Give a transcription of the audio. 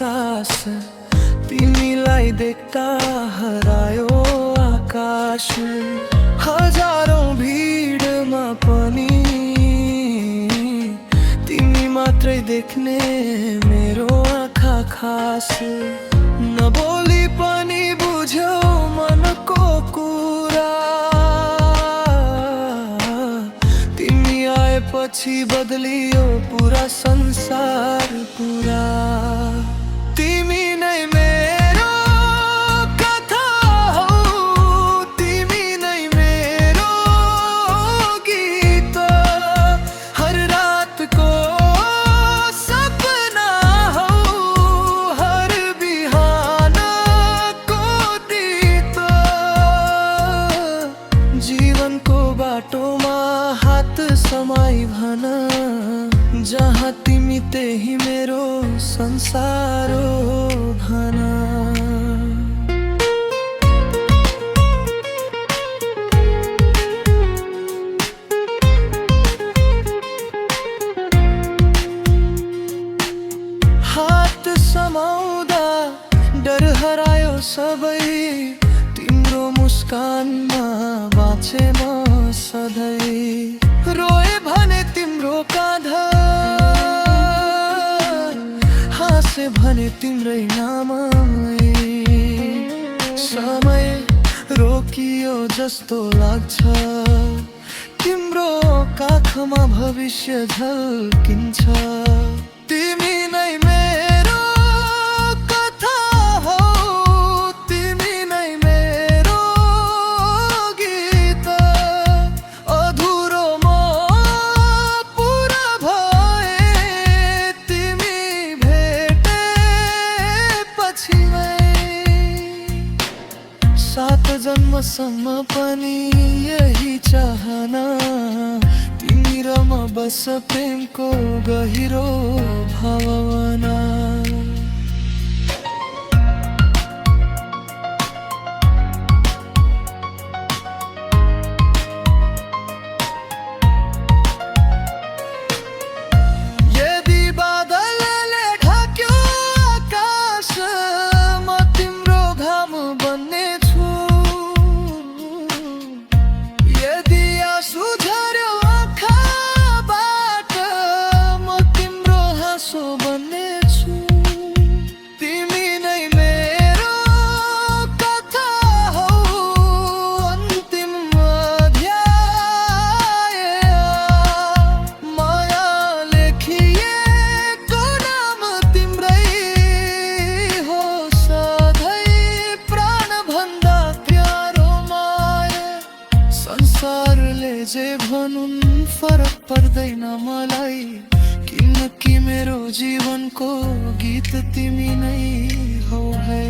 सास तिमीलाई देख्दा हरायो आकाश। हजारौं भिडमा पनि तिमी मात्रै देख्ने मेरो आँखा खास। नबोली पनि बुझ्यौ मनको कुरा, तिमी आएपछि बदलियो पुरा संसार पुरा। तिमी नै मेरो कथा हौ, तिमी नै मेरो गीत। हर रातको सपना हौ, हर बिहानको गीत। जीवनको बाटोमा हात समाई भन, जहाँ तिमी त्यही मेरो संसार हो भन। हात समाउँदा डर हरायो सबै, तिम्रो मुस्कानमा बाँचे म सधैँ। रोए भने तिम्रो काँधा, हाँसे भने तिम्रै नामै। समय रोकियो जस्तो लाग्छ, तिम्रो काखमा भविष्य झल्किन्छ। तिमी नै मेरो कथा हौ, तिमी नै मेरो गीत। अधुरो म पुरा भए तिमी भेटेपछि। 7 जन्मसम्म पनि यही चाहना, तिमी र म बस प्रेमको गहिरो भावना। यदि बादलले ढाक्यो आकाश, म तिम्रो घाम बन्नेछु। यदि आँसु झर्यो आँखाबाट, म तिम्रो हाँसो बन्नेछु। तिमी नै मेरो कथा हौ, अन्तिम अध्याय। माया लेखिएको नाम तिम्रै हो सधैँ, प्राणभन्दा प्यारो माया। संसारले जे भनुन् फरक पर्दैन मलाई, किनकि मेरो जीवनको गीत तिमी नै हौ है।